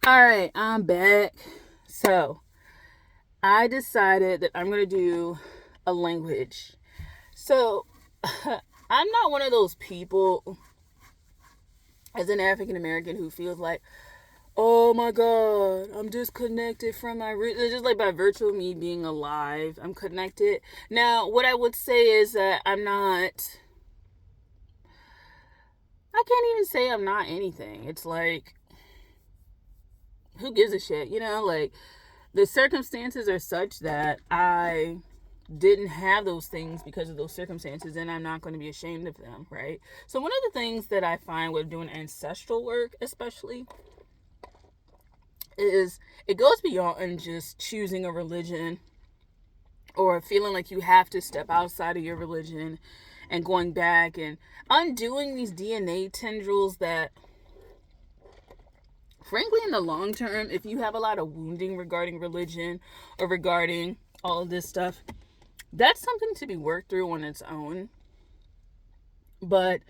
All right, I'm back. So, I decided that I'm going to do a language. So, I'm not one of those people as an African American who feels like, oh my God, I'm disconnected from my roots. It's just like by virtue of me being alive, I'm connected. Now, what I would say is that I can't even say I'm not anything. It's like, who gives a shit? Like, the circumstances are such that I didn't have those things because of those circumstances, and I'm not going to be ashamed of them, right? So one of the things that I find with doing ancestral work especially is it goes beyond just choosing a religion or feeling like you have to step outside of your religion and going back and undoing these DNA tendrils that, frankly, in the long term, if you have a lot of wounding regarding religion or regarding all of this stuff, that's something to be worked through on its own. But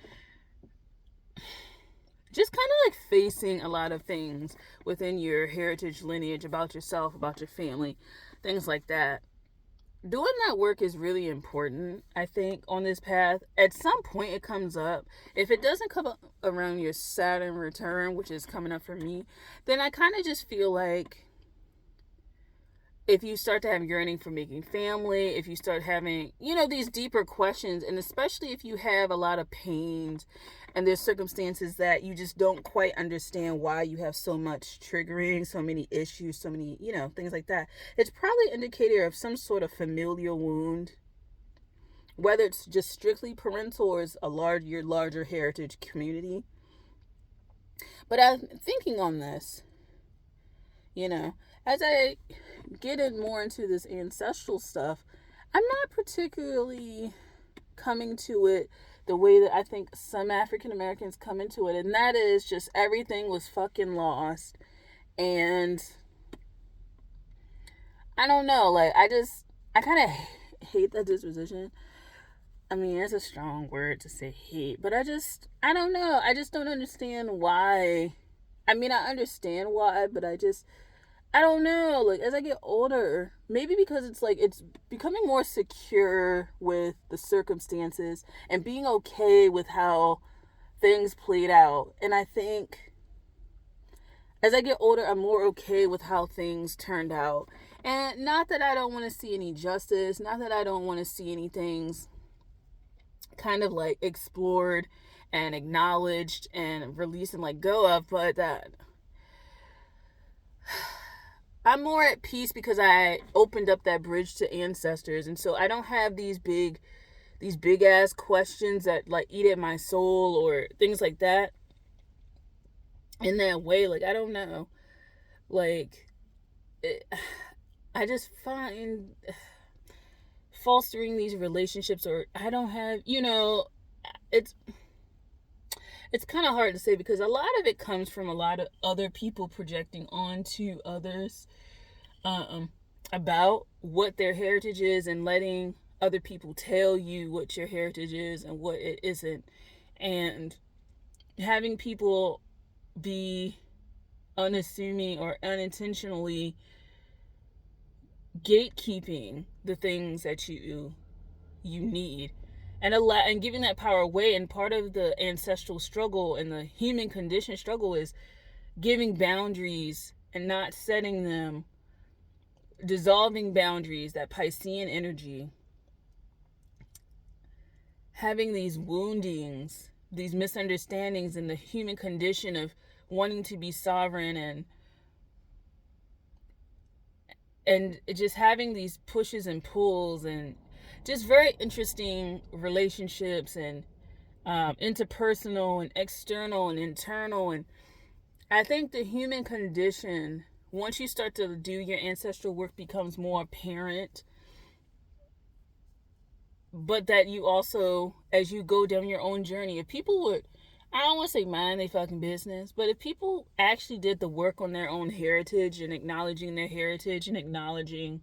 just kind of like facing a lot of things within your heritage lineage about yourself, about your family, things like that. Doing that work is really important, I think, on this path. At some point, it comes up. If it doesn't come up around your Saturn return, which is coming up for me, then I kind of just feel like if you start to have yearning for making family, if you start having, these deeper questions, and especially if you have a lot of pains and there's circumstances that you just don't quite understand why you have so much triggering, so many issues, so many, things like that, it's probably an indicator of some sort of familial wound, whether it's just strictly parental or it's your larger heritage community. But I'm thinking on this, as I get in more into this ancestral stuff, I'm not particularly coming to it the way that I think some African Americans come into it, and that is just everything was fucking lost. And I don't know, like, I kind of hate that disposition. I mean, it's a strong word to say hate, but I don't know. I just don't understand why. I mean, I understand why, but I don't know. Like, as I get older, maybe because it's becoming more secure with the circumstances and being okay with how things played out. And I think as I get older, I'm more okay with how things turned out. And not that I don't want to see any justice, not that I don't want to see any things kind of like explored and acknowledged and released and let go of, but that I'm more at peace because I opened up that bridge to ancestors, and so I don't have these big ass questions that like eat at my soul or things like that. In that way, like, I don't know, like, it, I just find fostering these relationships, or I don't have, it's it's kind of hard to say because a lot of it comes from a lot of other people projecting onto others, um, about what their heritage is and letting other people tell you what your heritage is and what it isn't. And having people be unassuming or unintentionally gatekeeping the things that you need and giving that power away. And part of the ancestral struggle and the human condition struggle is giving boundaries and not setting them, dissolving boundaries, that Piscean energy, having these woundings, these misunderstandings in the human condition of wanting to be sovereign, and just having these pushes and pulls, and just very interesting relationships, and interpersonal and external and internal. And I think the human condition, once you start to do your ancestral work, becomes more apparent. But that you also, as you go down your own journey, if people would, I don't want to say mind they fucking business, but if people actually did the work on their own heritage and acknowledging their heritage and acknowledging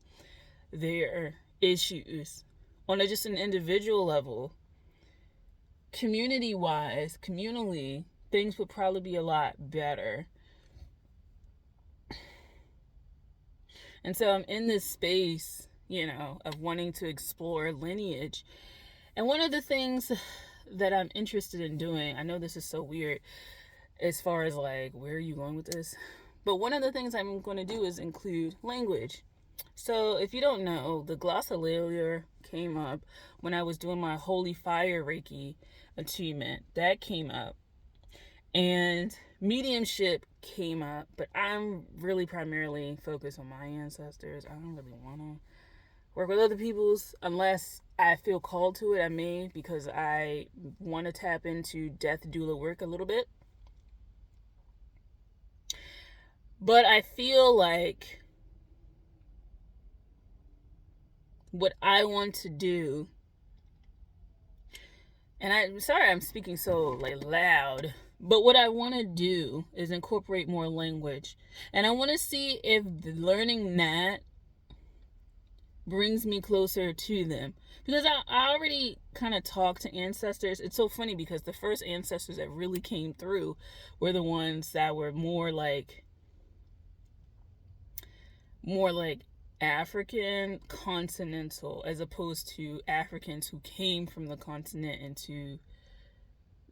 their issues on just an individual level, community wise, communally, things would probably be a lot better. And so I'm in this space, of wanting to explore lineage. And one of the things that I'm interested in doing, I know this is so weird as far as like, where are you going with this? But one of the things I'm going to do is include language. So if you don't know, the glossolalia came up when I was doing my Holy Fire Reiki achievement. That came up. And mediumship came up, but I'm really primarily focused on my ancestors. I don't really want to work with other people's unless I feel called to it. I may, because I want to tap into death doula work a little bit. But I feel like what I want to do, and I'm sorry I'm speaking so like loud, but what I want to do is incorporate more language. And I want to see if learning that brings me closer to them. Because I already kind of talked to ancestors. It's so funny because the first ancestors that really came through were the ones that were more like African continental, as opposed to Africans who came from the continent into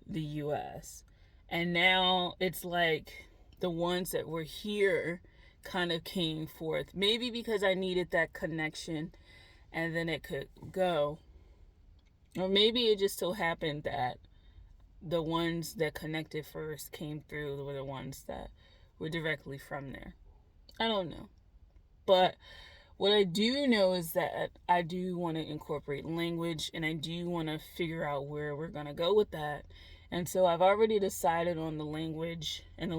the US. And now it's like the ones that were here kind of came forth. Maybe because I needed that connection and then it could go. Or maybe it just so happened that the ones that connected first came through were the ones that were directly from there. I don't know. But what I do know is that I do want to incorporate language, and I do want to figure out where we're going to go with that. And so I've already decided on the language, and the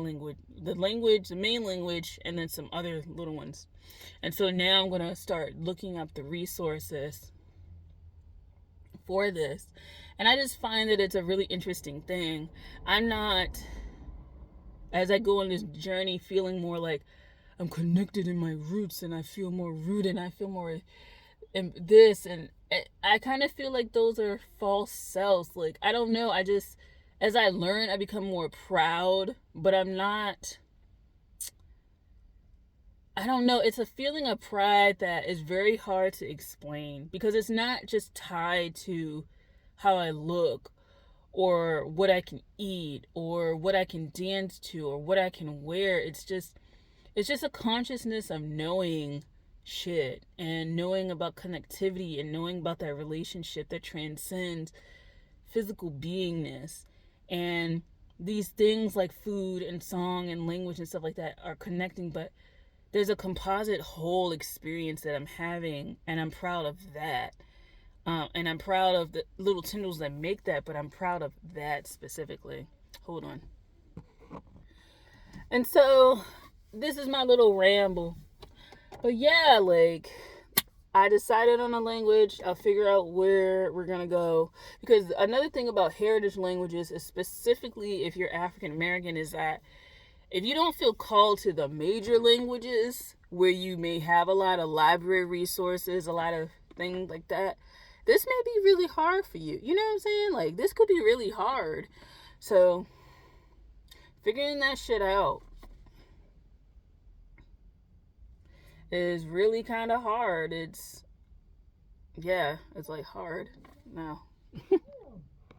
main language, and then some other little ones. And so now I'm going to start looking up the resources for this. And I just find that it's a really interesting thing. I'm not, as I go on this journey, feeling more like I'm connected in my roots, and I feel more rooted, and I feel more in this, and I kind of feel like those are false selves. Like, I don't know, I just, as I learn, I become more proud, but I'm not, I don't know, it's a feeling of pride that is very hard to explain, because it's not just tied to how I look, or what I can eat, or what I can dance to, or what I can wear. It's just a consciousness of knowing shit, and knowing about connectivity, and knowing about that relationship that transcends physical beingness. And these things like food and song and language and stuff like that are connecting, but there's a composite whole experience that I'm having, and I'm proud of that. And I'm proud of the little tendrils that make that, but I'm proud of that specifically. Hold on. And so this is my little ramble. But yeah, like, I decided on a language. I'll figure out where we're going to go. Because another thing about heritage languages is, specifically if you're African American, is that if you don't feel called to the major languages where you may have a lot of library resources, a lot of things like that, this may be really hard for you. You know what I'm saying? Like, this could be really hard. So, figuring that shit out is really kind of hard. It's like hard now.